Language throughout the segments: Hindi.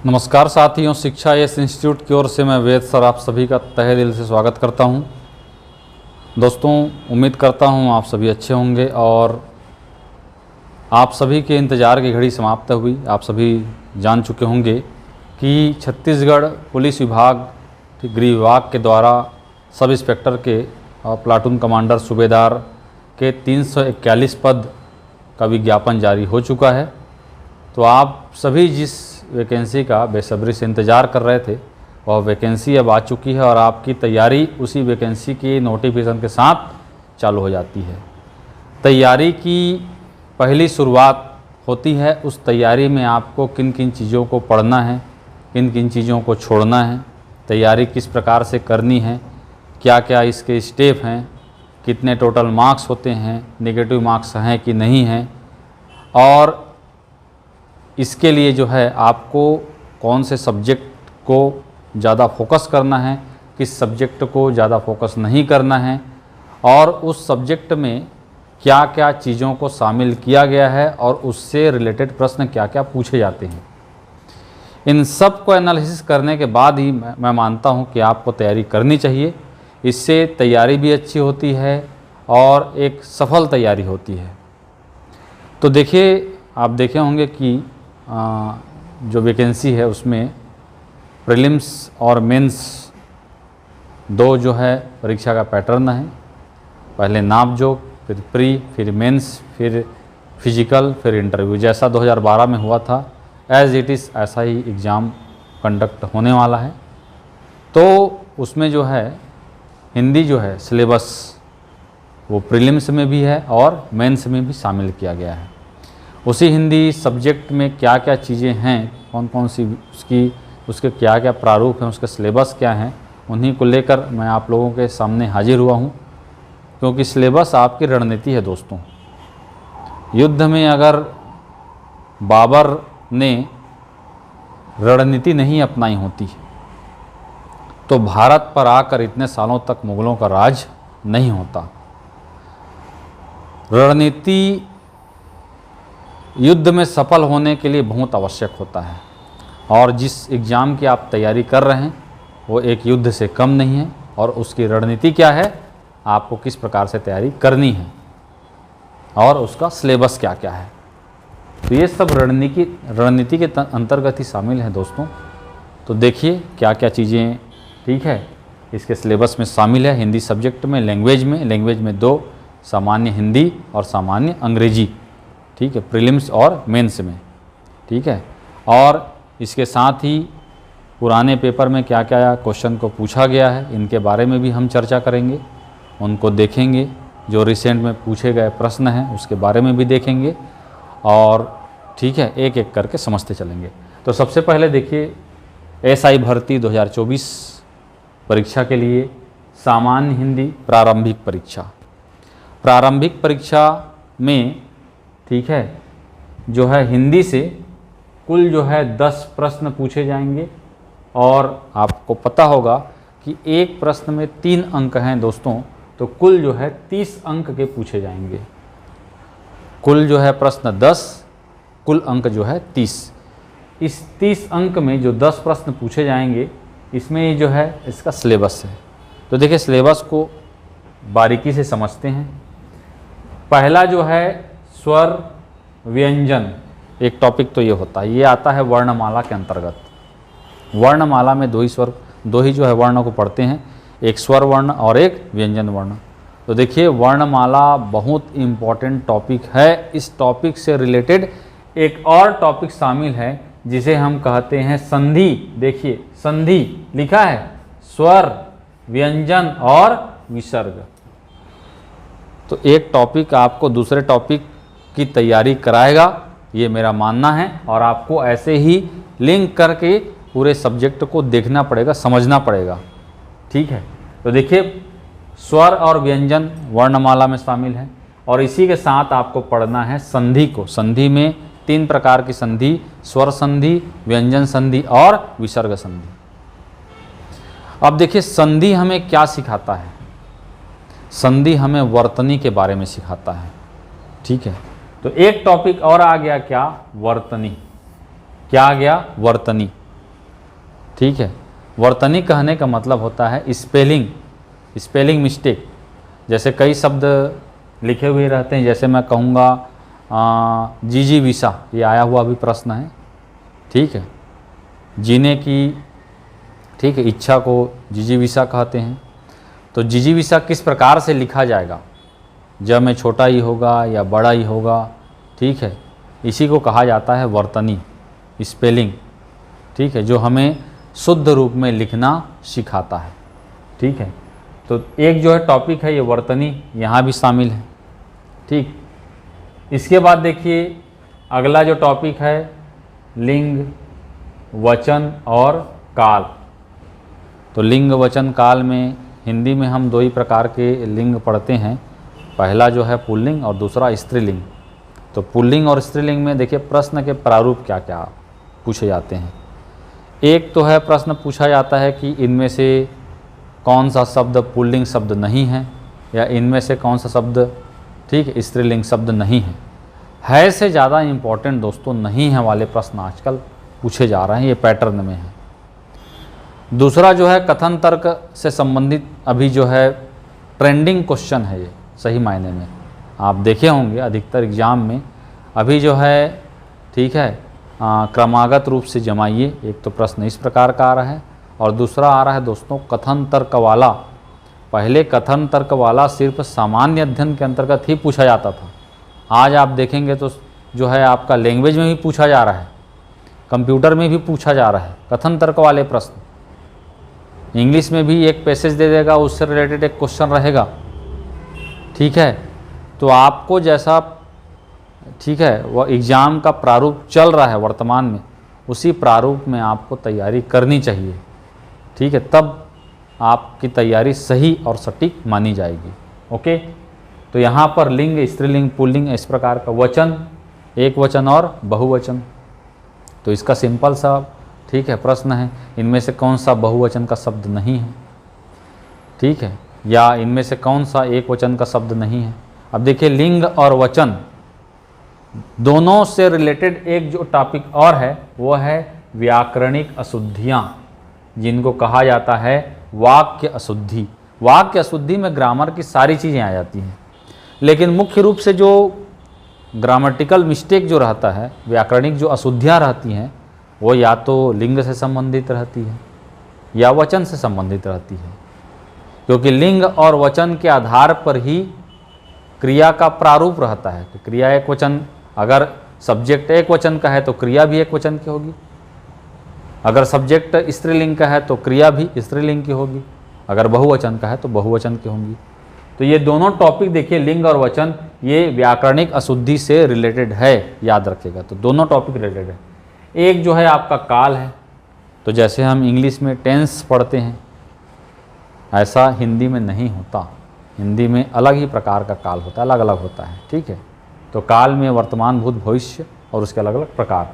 नमस्कार साथियों, शिक्षा एस इंस्टीट्यूट की ओर से मैं वेद सर आप सभी का तहे दिल से स्वागत करता हूं। दोस्तों, उम्मीद करता हूं आप सभी अच्छे होंगे और आप सभी के इंतज़ार की घड़ी समाप्त हुई। आप सभी जान चुके होंगे कि छत्तीसगढ़ पुलिस विभाग गृह विभाग के द्वारा सब इंस्पेक्टर के और प्लाटून कमांडर सूबेदार के 341 पद का विज्ञापन जारी हो चुका है। तो आप सभी जिस वैकेंसी का बेसब्री से इंतज़ार कर रहे थे वह वैकेंसी अब आ चुकी है और आपकी तैयारी उसी वैकेंसी की नोटिफिकेशन के साथ चालू हो जाती है। तैयारी की पहली शुरुआत होती है। उस तैयारी में आपको किन किन चीज़ों को पढ़ना है, किन किन चीज़ों को छोड़ना है, तैयारी किस प्रकार से करनी है, क्या क्या इसके स्टेप हैं, कितने टोटल मार्क्स होते हैं, नेगेटिव मार्क्स हैं कि नहीं हैं, और इसके लिए जो है आपको कौन से सब्जेक्ट को ज़्यादा फोकस करना है, किस सब्जेक्ट को ज़्यादा फोकस नहीं करना है, और उस सब्जेक्ट में क्या क्या चीज़ों को शामिल किया गया है और उससे रिलेटेड प्रश्न क्या क्या पूछे जाते हैं। इन सब को एनालिसिस करने के बाद ही मैं मानता हूं कि आपको तैयारी करनी चाहिए। इससे तैयारी भी अच्छी होती है और एक सफल तैयारी होती है। तो देखिए, आप देखे होंगे कि जो वैकेंसी है उसमें प्रीलिम्स और मेंस दो जो है परीक्षा का पैटर्न है। पहले नापजोक, फिर प्री, फिर मेंस, फिर फिजिकल, फिर इंटरव्यू। जैसा 2012 में हुआ था एज इट इज़ ऐसा ही एग्ज़ाम कंडक्ट होने वाला है। तो उसमें जो है हिंदी जो है सिलेबस वो प्रीलिम्स में भी है और मेंस में भी शामिल किया गया है। उसी हिंदी सब्जेक्ट में क्या क्या चीज़ें हैं, कौन कौन सी उसके क्या क्या प्रारूप हैं, उसके सिलेबस क्या हैं, उन्हीं को लेकर मैं आप लोगों के सामने हाजिर हुआ हूं। क्योंकि सिलेबस आपकी रणनीति है दोस्तों। युद्ध में अगर बाबर ने रणनीति नहीं अपनाई होती तो भारत पर आकर इतने सालों तक मुगलों का राज नहीं होता। रणनीति युद्ध में सफल होने के लिए बहुत आवश्यक होता है और जिस एग्ज़ाम की आप तैयारी कर रहे हैं वो एक युद्ध से कम नहीं है। और उसकी रणनीति क्या है, आपको किस प्रकार से तैयारी करनी है और उसका सिलेबस क्या क्या है, तो ये सब रणनीति के अंतर्गत ही शामिल है दोस्तों। तो देखिए क्या क्या चीज़ें ठीक है इसके सिलेबस में शामिल है। हिंदी सब्जेक्ट में, लैंग्वेज में दो, सामान्य हिंदी और सामान्य अंग्रेजी, ठीक है, प्रीलिम्स और मेंस में, ठीक है। और इसके साथ ही पुराने पेपर में क्या क्या क्वेश्चन को पूछा गया है इनके बारे में भी हम चर्चा करेंगे, उनको देखेंगे। जो रिसेंट में पूछे गए प्रश्न हैं उसके बारे में भी देखेंगे और ठीक है एक एक करके समझते चलेंगे। तो सबसे पहले देखिए एसआई भर्ती 2024 परीक्षा के लिए सामान्य हिंदी प्रारंभिक परीक्षा में ठीक है जो है हिंदी से कुल जो है 10 प्रश्न पूछे जाएंगे और आपको पता होगा कि एक प्रश्न में 3 अंक हैं दोस्तों। तो कुल जो है 30 अंक के पूछे जाएंगे। कुल जो है प्रश्न 10, कुल अंक जो है 30। इस 30 अंक में जो 10 प्रश्न पूछे जाएंगे इसमें जो है इसका सिलेबस है। तो देखिए सिलेबस को बारीकी से समझते हैं। पहला जो है स्वर व्यंजन, एक टॉपिक तो ये होता है, ये आता है वर्णमाला के अंतर्गत। वर्णमाला में दो ही जो है वर्ण को पढ़ते हैं, एक स्वर वर्ण और एक व्यंजन वर्ण। तो देखिए वर्णमाला बहुत इम्पॉर्टेंट टॉपिक है। इस टॉपिक से रिलेटेड एक और टॉपिक शामिल है जिसे हम कहते हैं संधि। देखिए संधि लिखा है, स्वर, व्यंजन और विसर्ग। तो एक टॉपिक आपको दूसरे टॉपिक की तैयारी कराएगा, ये मेरा मानना है। और आपको ऐसे ही लिंक करके पूरे सब्जेक्ट को देखना पड़ेगा, समझना पड़ेगा, ठीक है। तो देखिए स्वर और व्यंजन वर्णमाला में शामिल है और इसी के साथ आपको पढ़ना है संधि को। संधि में 3 प्रकार की संधि, स्वर संधि, व्यंजन संधि और विसर्ग संधि। अब देखिए संधि हमें क्या सिखाता है। संधि हमें वर्तनी के बारे में सिखाता है, ठीक है। तो एक टॉपिक और आ गया, क्या, वर्तनी। क्या आ गया, वर्तनी। ठीक है। वर्तनी कहने का मतलब होता है स्पेलिंग मिस्टेक। जैसे कई शब्द लिखे हुए रहते हैं, जैसे मैं कहूँगा जिजीविषा, ये आया हुआ भी प्रश्न है, ठीक है। जीने की, ठीक है, इच्छा को जिजीविषा कहते हैं। तो जिजीविषा किस प्रकार से लिखा जाएगा, जब में छोटा ही होगा या बड़ा ही होगा, ठीक है, इसी को कहा जाता है वर्तनी, स्पेलिंग, ठीक है, जो हमें शुद्ध रूप में लिखना सिखाता है, ठीक है। तो एक जो है टॉपिक है ये वर्तनी, यहाँ भी शामिल है, ठीक। इसके बाद देखिए अगला जो टॉपिक है लिंग, वचन और काल। तो लिंग, वचन, काल में हिंदी में हम दो ही प्रकार के लिंग पढ़ते हैं, पहला जो है पुल्लिंग और दूसरा स्त्रीलिंग। तो पुल्लिंग और स्त्रीलिंग में देखिए प्रश्न के प्रारूप क्या क्या पूछे जाते हैं। एक तो है प्रश्न पूछा जाता है कि इनमें से कौन सा शब्द पुल्लिंग शब्द नहीं है, या इनमें से कौन सा शब्द, ठीक है, स्त्रीलिंग शब्द नहीं है से ज़्यादा इम्पोर्टेंट दोस्तों नहीं है वाले प्रश्न आजकल पूछे जा रहे हैं, ये पैटर्न में है। दूसरा जो है कथन तर्क से संबंधित अभी जो है ट्रेंडिंग क्वेश्चन है, ये सही मायने में आप देखे होंगे अधिकतर एग्जाम में अभी जो है, ठीक है, क्रमागत रूप से जमाइए। एक तो प्रश्न इस प्रकार का आ रहा है और दूसरा आ रहा है दोस्तों कथन तर्क वाला। पहले कथन तर्क वाला सिर्फ सामान्य अध्ययन के अंतर्गत ही पूछा जाता था, आज आप देखेंगे तो जो है आपका लैंग्वेज में भी पूछा जा रहा है, कंप्यूटर में भी पूछा जा रहा है कथन तर्क वाले प्रश्न। इंग्लिश में भी एक पैसेज दे देगा, उससे रिलेटेड एक क्वेश्चन रहेगा, ठीक है। तो आपको जैसा, ठीक है, वह एग्ज़ाम का प्रारूप चल रहा है वर्तमान में, उसी प्रारूप में आपको तैयारी करनी चाहिए, ठीक है, तब आपकी तैयारी सही और सटीक मानी जाएगी। ओके। तो यहाँ पर लिंग, स्त्रीलिंग, पुल्लिंग, इस प्रकार का वचन, एक वचन और बहुवचन। तो इसका सिंपल सा, ठीक है, प्रश्न है, इनमें से कौन सा बहुवचन का शब्द नहीं है, ठीक है, या इनमें से कौन सा एक वचन का शब्द नहीं है। अब देखिए लिंग और वचन दोनों से रिलेटेड एक जो टॉपिक और है वो है व्याकरणिक अशुद्धियाँ, जिनको कहा जाता है वाक्य अशुद्धि। वाक्य अशुद्धि में ग्रामर की सारी चीज़ें आ जाती हैं, लेकिन मुख्य रूप से जो ग्रामेटिकल मिस्टेक जो रहता है, व्याकरणिक जो अशुद्धियाँ रहती हैं, वो या तो लिंग से संबंधित रहती है या वचन से संबंधित रहती है, क्योंकि लिंग और वचन के आधार पर ही क्रिया का प्रारूप रहता है कि क्रिया एक वचन, अगर सब्जेक्ट एक वचन का है तो क्रिया भी एक वचन की होगी, अगर सब्जेक्ट स्त्रीलिंग का है तो क्रिया भी स्त्रीलिंग की होगी, अगर बहुवचन का है तो बहुवचन की होंगी। तो ये दोनों टॉपिक देखिए लिंग और वचन, ये व्याकरणिक अशुद्धि से रिलेटेड है, याद रखिएगा। तो दोनों टॉपिक रिलेटेड है। एक जो है आपका काल है, तो जैसे हम इंग्लिश में टेंस पढ़ते हैं ऐसा हिंदी में नहीं होता, हिंदी में अलग ही प्रकार का काल होता है, अलग अलग होता है, ठीक है। तो काल में वर्तमान, भूत, भविष्य और उसके अलग अलग प्रकार।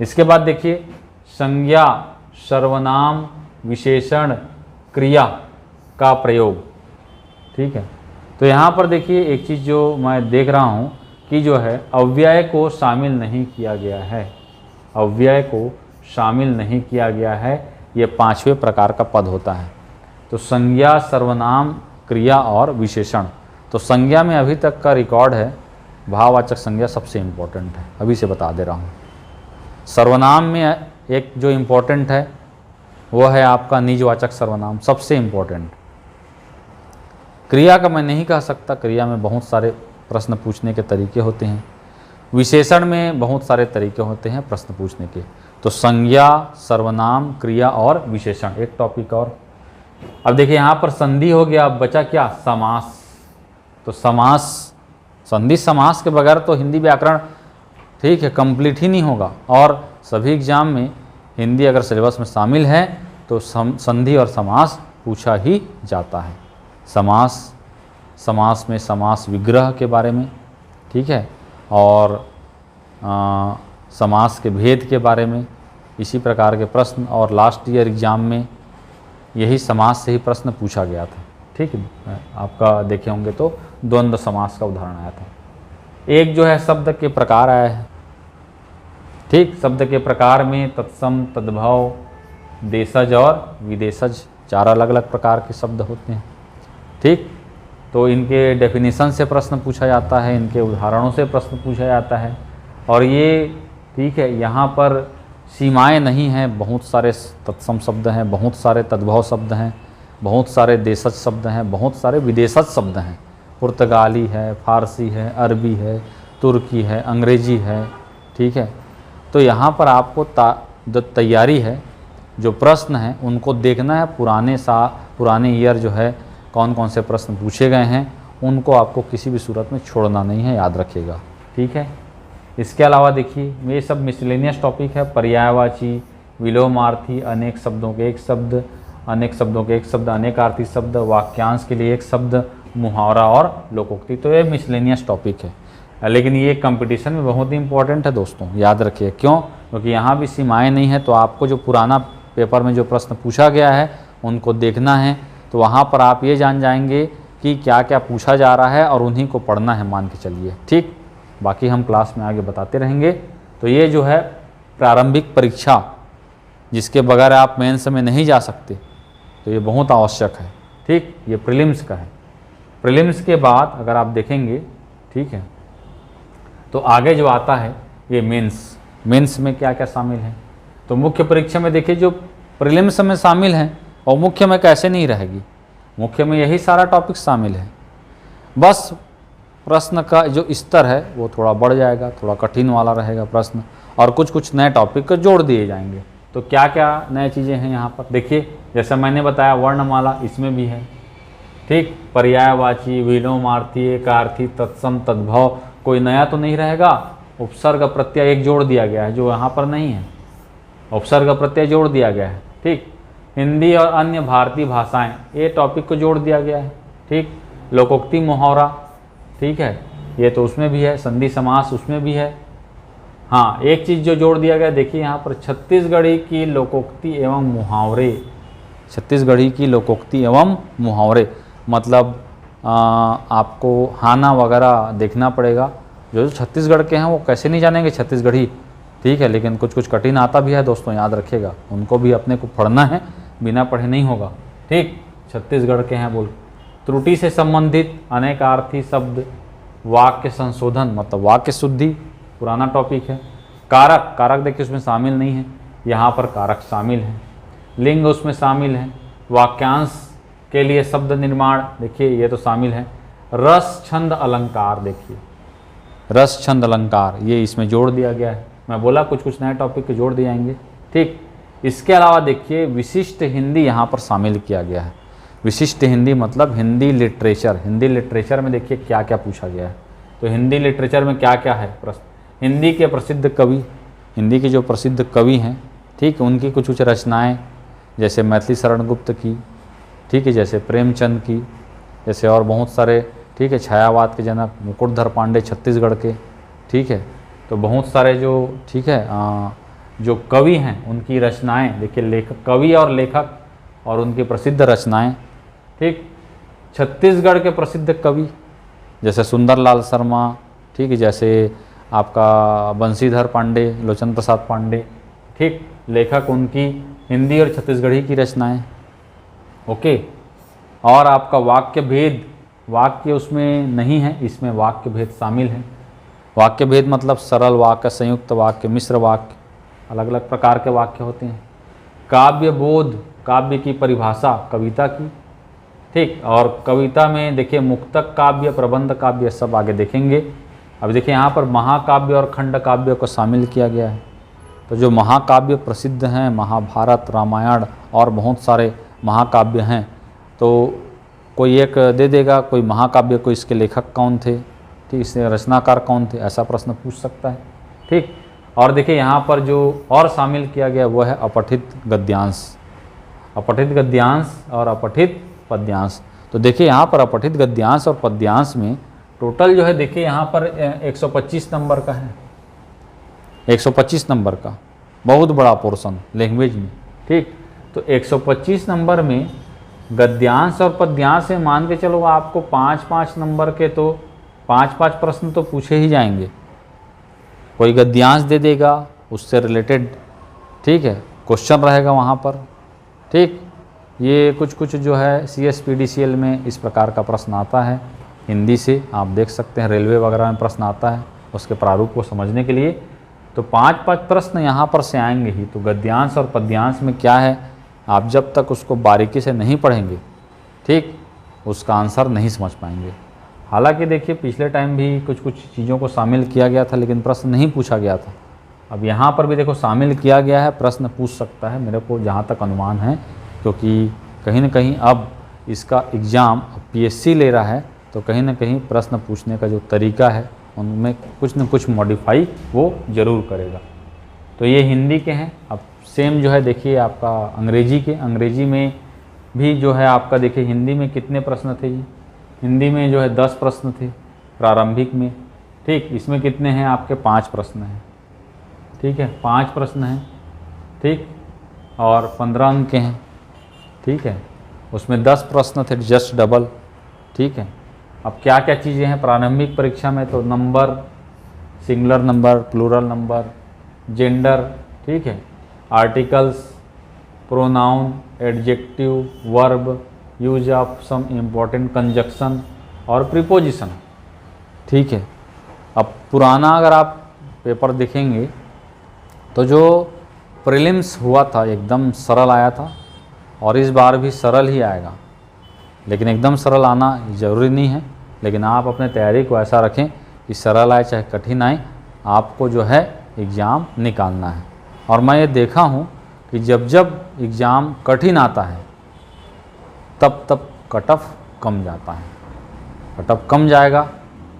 इसके बाद देखिए संज्ञा, सर्वनाम, विशेषण, क्रिया का प्रयोग, ठीक है। तो यहाँ पर देखिए एक चीज़ जो मैं देख रहा हूँ कि जो है अव्यय को शामिल नहीं किया गया है, अव्यय को शामिल नहीं किया गया है, ये पांचवें प्रकार का पद होता है। तो संज्ञा, सर्वनाम, क्रिया और विशेषण। तो संज्ञा में अभी तक का रिकॉर्ड है भाववाचक संज्ञा सबसे इम्पोर्टेंट है, अभी से बता दे रहा हूँ। सर्वनाम में एक जो इम्पोर्टेंट है वो है आपका निजवाचक सर्वनाम, सबसे इम्पोर्टेंट। क्रिया का मैं नहीं कह सकता, क्रिया में बहुत सारे प्रश्न पूछने के तरीके होते हैं, विशेषण में बहुत सारे तरीके होते हैं प्रश्न पूछने के। तो संज्ञा, सर्वनाम, क्रिया और विशेषण, एक टॉपिक और। अब देखिए यहाँ पर संधि हो गया, अब बचा क्या, समास। तो समास, संधि समास के बगैर तो हिंदी व्याकरण, ठीक है, कंप्लीट ही नहीं होगा। और सभी एग्जाम में हिंदी अगर सिलेबस में शामिल है तो संधि और समास पूछा ही जाता है। समास, समास में समास विग्रह के बारे में, ठीक है, और समास के भेद के बारे में इसी प्रकार के प्रश्न, और लास्ट ईयर एग्ज़ाम में यही समास से ही प्रश्न पूछा गया था, ठीक है। आपका देखे होंगे तो द्वंद्व समास का उदाहरण आया था। एक जो है शब्द के प्रकार आया है, ठीक, शब्द के प्रकार में तत्सम, तद्भव, देशज और विदेशज 4 अलग अलग प्रकार के शब्द होते हैं। ठीक, तो इनके डेफिनेशन से प्रश्न पूछा जाता है, इनके उदाहरणों से प्रश्न पूछा जाता है। और ये ठीक है, यहाँ पर सीमाएं नहीं हैं, बहुत सारे तत्सम शब्द हैं, बहुत सारे तद्भव शब्द हैं, बहुत सारे देशज शब्द हैं, बहुत सारे विदेशज शब्द हैं। पुर्तगाली है, फारसी है, अरबी है, तुर्की है, अंग्रेजी है। ठीक है, तो यहाँ पर आपको जो तैयारी है, जो प्रश्न हैं उनको देखना है। पुराने ईयर जो है कौन कौन से प्रश्न पूछे गए हैं, उनको आपको किसी भी सूरत में छोड़ना नहीं है, याद रखिएगा। ठीक है, इसके अलावा देखिए ये सब मिसलेनियस टॉपिक है। पर्यायवाची, विलोमार्थी, अनेक शब्दों के एक शब्द, अनेक शब्दों के एक शब्द, अनेकार्थी शब्द, वाक्यांश के लिए एक शब्द, मुहावरा और लोकोक्ति। तो ये मिसलेनियस टॉपिक है, लेकिन ये कंपटीशन में बहुत ही इंपॉर्टेंट है दोस्तों, याद रखिए। क्यों? क्योंकि यहाँ भी सीमाएँ नहीं है, तो आपको जो पुराना पेपर में जो प्रश्न पूछा गया है उनको देखना है। तो वहाँ पर आप ये जान जाएंगे कि क्या क्या पूछा जा रहा है और उन्हीं को पढ़ना है, मान के चलिए। ठीक, बाकी हम क्लास में आगे बताते रहेंगे। तो ये जो है प्रारंभिक परीक्षा, जिसके बगैर आप मेंस में नहीं जा सकते, तो ये बहुत आवश्यक है। ठीक, ये प्रीलिम्स का है। प्रीलिम्स के बाद अगर आप देखेंगे, ठीक है, तो आगे जो आता है ये मेंस में क्या क्या शामिल है। तो मुख्य परीक्षा में देखिए जो प्रीलिम्स में शामिल हैं, और मुख्य में कैसे नहीं रहेगी, मुख्य में यही सारा टॉपिक शामिल है। बस प्रश्न का जो स्तर है वो थोड़ा बढ़ जाएगा, थोड़ा कठिन वाला रहेगा प्रश्न, और कुछ कुछ नए टॉपिक को जोड़ दिए जाएंगे। तो क्या क्या नए चीज़ें हैं यहाँ पर देखिए, जैसे मैंने बताया वर्णमाला इसमें भी है। ठीक, पर्यायवाची, विलोमार्थी, एकार्थी, तत्सम, तद्भव, कोई नया तो नहीं रहेगा। उपसर्ग प्रत्यय एक जोड़ दिया गया है जो यहाँ पर नहीं है, उपसर्ग प्रत्यय जोड़ दिया गया है। ठीक, हिंदी और अन्य भारतीय भाषाएं, ये टॉपिक को जोड़ दिया गया है। ठीक, लोकोक्ति, मुहावरा, ठीक है, ये तो उसमें भी है। संधि समास उसमें भी है। हाँ, एक चीज़ जो जोड़ दिया गया, देखिए यहाँ पर छत्तीसगढ़ी की लोकोक्ति एवं मुहावरे, छत्तीसगढ़ी की लोकोक्ति एवं मुहावरे, मतलब आपको हाना वगैरह देखना पड़ेगा। जो छत्तीसगढ़ के हैं वो कैसे नहीं जानेंगे छत्तीसगढ़ी। ठीक है, लेकिन कुछ कुछ कठिन आता भी है दोस्तों, याद रखिएगा, उनको भी अपने को पढ़ना है, बिना पढ़े नहीं होगा। ठीक, छत्तीसगढ़ के हैं बोल। त्रुटि से संबंधित अनेकार्थी शब्द, वाक्य संशोधन मतलब वाक्य शुद्धि, पुराना टॉपिक है। कारक, कारक देखिए उसमें शामिल नहीं है, यहाँ पर कारक शामिल है। लिंग उसमें शामिल है। वाक्यांश के लिए शब्द निर्माण, देखिए ये तो शामिल है। रस, छंद, अलंकार, देखिए रस, छंद, अलंकार ये इसमें जोड़ दिया गया है। मैं बोला कुछ कुछ नए टॉपिक के जोड़ दिए जाएंगे। ठीक, इसके अलावा देखिए विशिष्ट हिंदी यहाँ पर शामिल किया गया है। विशिष्ट हिंदी मतलब हिंदी लिटरेचर। हिंदी लिटरेचर में देखिए क्या क्या पूछा गया है। तो हिंदी लिटरेचर में क्या क्या है प्रश्न, हिंदी के प्रसिद्ध कवि, हिंदी के जो प्रसिद्ध कवि हैं, ठीक, उनकी कुछ कुछ रचनाएँ, जैसे मैथिली शरण गुप्त की, ठीक है, जैसे प्रेमचंद की, जैसे और बहुत सारे, ठीक है, छायावाद के जनक मुकुटधर पांडे छत्तीसगढ़ के, ठीक है। तो बहुत सारे जो, ठीक है, जो कवि हैं उनकी रचनाएं देखिए, लेखक, कवि और लेखक और उनकी प्रसिद्ध रचनाएं। ठीक, छत्तीसगढ़ के प्रसिद्ध कवि जैसे सुंदरलाल शर्मा, ठीक है, जैसे आपका बंशीधर पांडे, लोचन प्रसाद पांडे, ठीक, लेखक उनकी हिंदी और छत्तीसगढ़ी की रचनाएं। ओके, और आपका वाक्य भेद, वाक्य उसमें नहीं है, इसमें वाक्य भेद शामिल है। वाक्य भेद मतलब सरल वाक्य, संयुक्त वाक्य, मिश्र वाक्य, अलग अलग प्रकार के वाक्य होते हैं। काव्य बोध, काव्य की परिभाषा कविता की, ठीक, और कविता में देखिए मुक्तक काव्य, प्रबंध काव्य, सब आगे देखेंगे। अब देखिए यहाँ पर महाकाव्य और खंड काव्य को शामिल किया गया है। तो जो महाकाव्य प्रसिद्ध हैं, महाभारत, रामायण और बहुत सारे महाकाव्य हैं, तो कोई एक दे देगा, कोई महाकाव्य को इसके लेखक कौन थे, ठीक, इसके रचनाकार कौन थे, ऐसा प्रश्न पूछ सकता है। ठीक, और देखिए यहाँ पर जो और शामिल किया गया वह है अपठित गद्यांश, अपठित गद्यांश और अपठित पद्यांश। तो देखिए यहाँ पर अपठित गद्यांश और पद्यांश में टोटल जो है, देखिए यहाँ पर 125 नंबर का है, 125 नंबर का, बहुत बड़ा पोर्शन लैंग्वेज में। ठीक, तो 125 नंबर में गद्यांश और पद्यांश से मान के चलो आपको 5-5 नंबर के, तो 5-5 प्रश्न तो पूछे ही जाएंगे। कोई गद्यांश दे देगा, उससे रिलेटेड, ठीक है, क्वेश्चन रहेगा वहाँ पर। ठीक, ये कुछ कुछ जो है CSPDCL में इस प्रकार का प्रश्न आता है हिंदी से, आप देख सकते हैं रेलवे वगैरह में प्रश्न आता है उसके प्रारूप को समझने के लिए। तो 5-5 प्रश्न यहाँ पर से आएंगे ही। तो गद्यांश और पद्यांश में क्या है, आप जब तक उसको बारीकी से नहीं पढ़ेंगे, ठीक, उसका आंसर नहीं समझ पाएंगे। हालांकि देखिए पिछले टाइम भी कुछ कुछ चीज़ों को शामिल किया गया था लेकिन प्रश्न नहीं पूछा गया था। अब यहाँ पर भी देखो शामिल किया गया है, प्रश्न पूछ सकता है मेरे को जहाँ तक अनुमान है, क्योंकि कहीं ना कहीं अब इसका एग्ज़ाम PSC ले रहा है तो कहीं ना कहीं प्रश्न पूछने का जो तरीका है उनमें कुछ न कुछ मॉडिफाई वो ज़रूर करेगा। तो ये हिंदी के हैं। अब सेम जो है देखिए आपका अंग्रेजी के, अंग्रेजी में भी जो है आपका देखिए हिंदी में कितने प्रश्न थे जी, हिंदी में जो है 10 प्रश्न थे प्रारंभिक में, ठीक। इसमें कितने हैं आपके 5 प्रश्न हैं, ठीक है, 5 प्रश्न हैं, ठीक, और 15 अंक के हैं, ठीक है। उसमें 10 प्रश्न थे जस्ट डबल, ठीक है। अब क्या क्या चीज़ें हैं प्रारंभिक परीक्षा में, तो number, singular number, plural number, gender, ठीक है, articles, pronoun, adjective, verb, use of some important conjunction और प्रीपोजिशन, ठीक है। अब पुराना अगर आप पेपर देखेंगे तो जो प्रीलिम्स हुआ था एकदम सरल आया था और इस बार भी सरल ही आएगा, लेकिन एकदम सरल आना ज़रूरी नहीं है। लेकिन आप अपने तैयारी को ऐसा रखें कि सरल आए चाहे कठिन आए, आपको जो है एग्ज़ाम निकालना है। और मैं ये देखा हूँ कि जब जब एग्ज़ाम कठिन आता है तब तब कट ऑफ कम जाता है। कट ऑफ कम जाएगा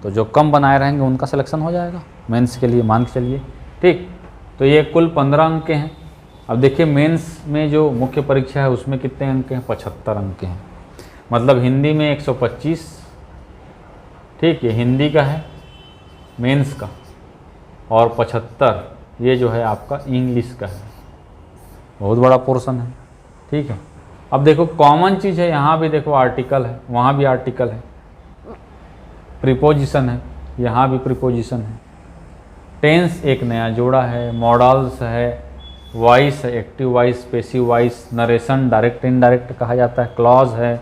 तो जो कम बनाए रहेंगे उनका सिलेक्शन हो जाएगा मेंस के लिए, मान के चलिए, ठीक। तो ये कुल 15 अंक के हैं। अब देखिए मेंस में जो मुख्य परीक्षा है उसमें कितने अंक हैं, 75 अंक के हैं। मतलब हिंदी में 125, ठीक, ये हिंदी का है मेंस का, और 75 ये जो है आपका इंग्लिश का है। बहुत बड़ा पोर्शन है, ठीक है। अब देखो कॉमन चीज़ है, यहाँ भी देखो आर्टिकल है, वहाँ भी आर्टिकल है, प्रीपोजिशन है, यहाँ भी प्रीपोजिशन है, टेंस एक नया जोड़ा है, मॉडल्स है, वॉइस है, active voice, passive voice, narration, direct indirect कहा जाता है, क्लॉज है,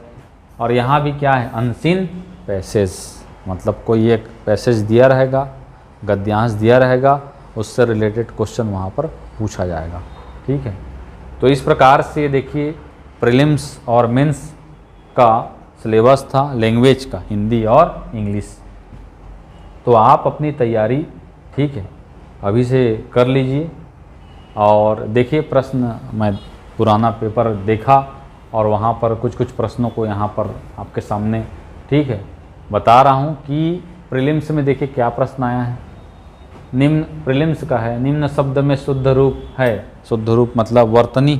और यहाँ भी क्या है, अनसीन पैसेज, मतलब कोई एक पैसेज दिया रहेगा, गद्यांश दिया रहेगा, उससे रिलेटेड क्वेश्चन वहाँ पर पूछा जाएगा, ठीक है। तो इस प्रकार से देखिए प्रीलिम्स और मेंस का सिलेबस था लैंग्वेज का, हिंदी और इंग्लिश। तो आप अपनी तैयारी, ठीक है, अभी से कर लीजिए। और देखिए प्रश्न, मैं पुराना पेपर देखा और वहाँ पर कुछ कुछ प्रश्नों को यहाँ पर आपके सामने, ठीक है, बता रहा हूँ कि प्रीलिम्स में देखिए क्या प्रश्न आया है। निम्न प्रीलिम्स का है, निम्न शब्द में शुद्ध रूप है, शुद्ध रूप मतलब वर्तनी,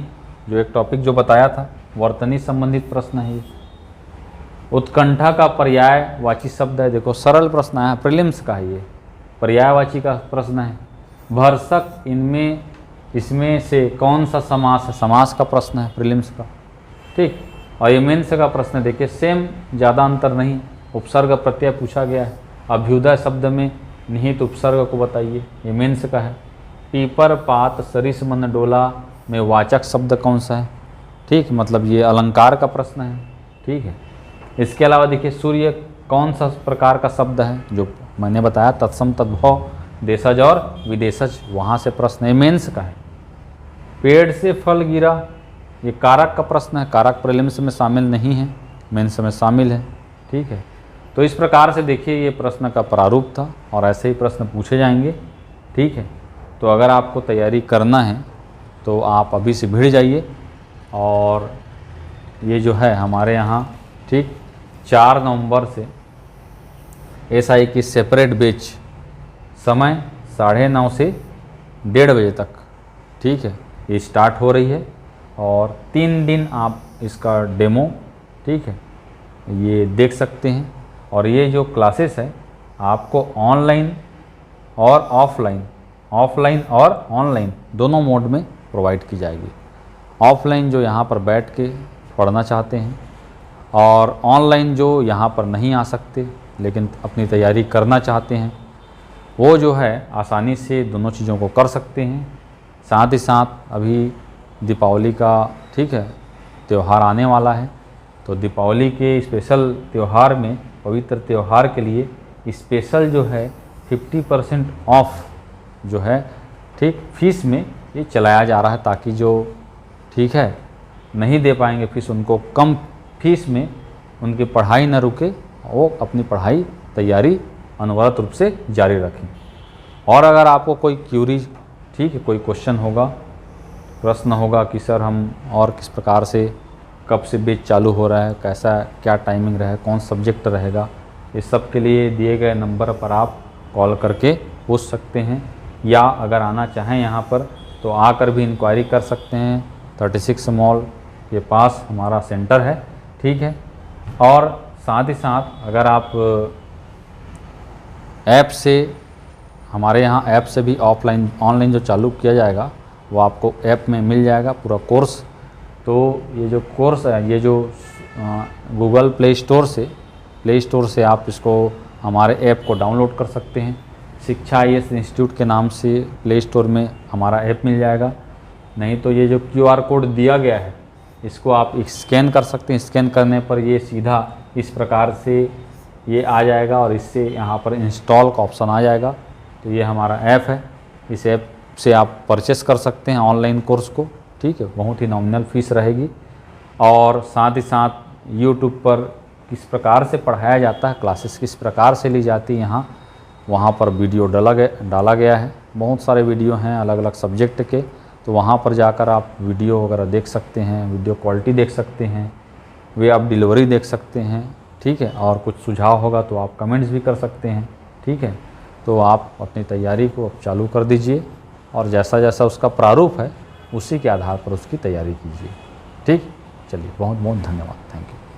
जो एक टॉपिक जो बताया था वर्तनी संबंधित प्रश्न है ये। उत्कंठा का पर्यायवाची शब्द है, देखो सरल प्रश्न आया, प्रीलिम्स का है ये, पर्यायवाची का प्रश्न है। भरसक, इनमें इसमें से कौन सा समास है, समास का प्रश्न है प्रीलिम्स का, ठीक। और ये मेंस का प्रश्न देखिए सेम, ज़्यादा अंतर नहीं, उपसर्ग प्रत्यय पूछा गया है। अभ्युदय शब्द में निहित उपसर्ग को बताइए, ये मेंस का है। पीपर, पात, सरिस, मन, डोला में वाचक शब्द कौन सा है, ठीक, मतलब ये अलंकार का प्रश्न है, ठीक है। इसके अलावा देखिए सूर्य कौन सा प्रकार का शब्द है, जो मैंने बताया तत्सम, तद्भव, देशज और विदेशज, वहाँ से प्रश्न है, मेंस का है। पेड़ से फल गिरा, ये कारक का प्रश्न है, कारक प्रीलिम्स में शामिल नहीं है, मेंस में शामिल है, ठीक है। तो इस प्रकार से देखिए ये प्रश्न का प्रारूप था और ऐसे ही प्रश्न पूछे जाएंगे, ठीक है। तो अगर आपको तैयारी करना है तो आप अभी से भिड़ जाइए। और ये जो है हमारे यहाँ, ठीक, 4 नवंबर से SI की सेपरेट बैच, समय 9:30 से 1:30 बजे तक, ठीक है, ये स्टार्ट हो रही है। और 3 दिन आप इसका डेमो, ठीक है, ये देख सकते हैं। और ये जो क्लासेस है आपको ऑनलाइन और ऑफलाइन, ऑफलाइन और ऑनलाइन दोनों मोड में प्रोवाइड की जाएगी। ऑफलाइन जो यहाँ पर बैठ के पढ़ना चाहते हैं, और ऑनलाइन जो यहाँ पर नहीं आ सकते लेकिन अपनी तैयारी करना चाहते हैं, वो जो है आसानी से दोनों चीज़ों को कर सकते हैं। साथ ही साथ अभी दीपावली का, ठीक है, त्यौहार आने वाला है, तो दीपावली के स्पेशल त्यौहार में, पवित्र त्यौहार के लिए स्पेशल जो है 50% ऑफ जो है ठीक फीस में ये चलाया जा रहा है, ताकि जो ठीक है नहीं दे पाएंगे फीस, उनको कम फीस में उनकी पढ़ाई न रुके, वो अपनी पढ़ाई तैयारी अनवरत रूप से जारी रखें। और अगर आपको कोई क्यूरी, ठीक है, कोई क्वेश्चन होगा, प्रश्न होगा कि सर हम और किस प्रकार से, कब से बैच चालू हो रहा है, कैसा क्या टाइमिंग रहेगा, कौन सब्जेक्ट रहेगा, इस सब के लिए दिए गए नंबर पर आप कॉल करके पूछ सकते हैं, या अगर आना चाहें यहाँ पर तो आकर भी इंक्वायरी कर सकते हैं। 36 मॉल के पास हमारा सेंटर है, ठीक है। और साथ ही साथ अगर आप ऐप से, हमारे यहाँ ऐप से भी ऑफलाइन ऑनलाइन जो चालू किया जाएगा वो आपको ऐप में मिल जाएगा पूरा कोर्स। तो ये जो कोर्स है, ये जो गूगल प्ले स्टोर से आप इसको, हमारे ऐप को डाउनलोड कर सकते हैं। शिक्षा IAS इंस्टीट्यूट के नाम से प्ले स्टोर में हमारा ऐप मिल जाएगा। नहीं तो ये जो QR कोड दिया गया है इसको आप स्कैन कर सकते हैं। स्कैन करने पर ये सीधा इस प्रकार से ये आ जाएगा और इससे यहाँ पर इंस्टॉल का ऑप्शन आ जाएगा। तो ये हमारा ऐप है, इस ऐप से आप परचेस कर सकते हैं ऑनलाइन कोर्स को, ठीक है। बहुत ही नॉमिनल फ़ीस रहेगी। और साथ ही साथ यूट्यूब पर किस प्रकार से पढ़ाया जाता है, क्लासेस किस प्रकार से ली जाती है, वहाँ पर वीडियो डाला गया है। बहुत सारे वीडियो हैं अलग अलग सब्जेक्ट के, तो वहाँ पर जाकर आप वीडियो वगैरह देख सकते हैं, वीडियो क्वालिटी देख सकते हैं, वे आप डिलीवरी देख सकते हैं, ठीक है। और कुछ सुझाव होगा तो आप कमेंट्स भी कर सकते हैं, ठीक है। तो आप अपनी तैयारी को अब चालू कर दीजिए और जैसा जैसा उसका प्रारूप है उसी के आधार पर उसकी तैयारी कीजिए, ठीक। चलिए, बहुत बहुत धन्यवाद, थैंक यू।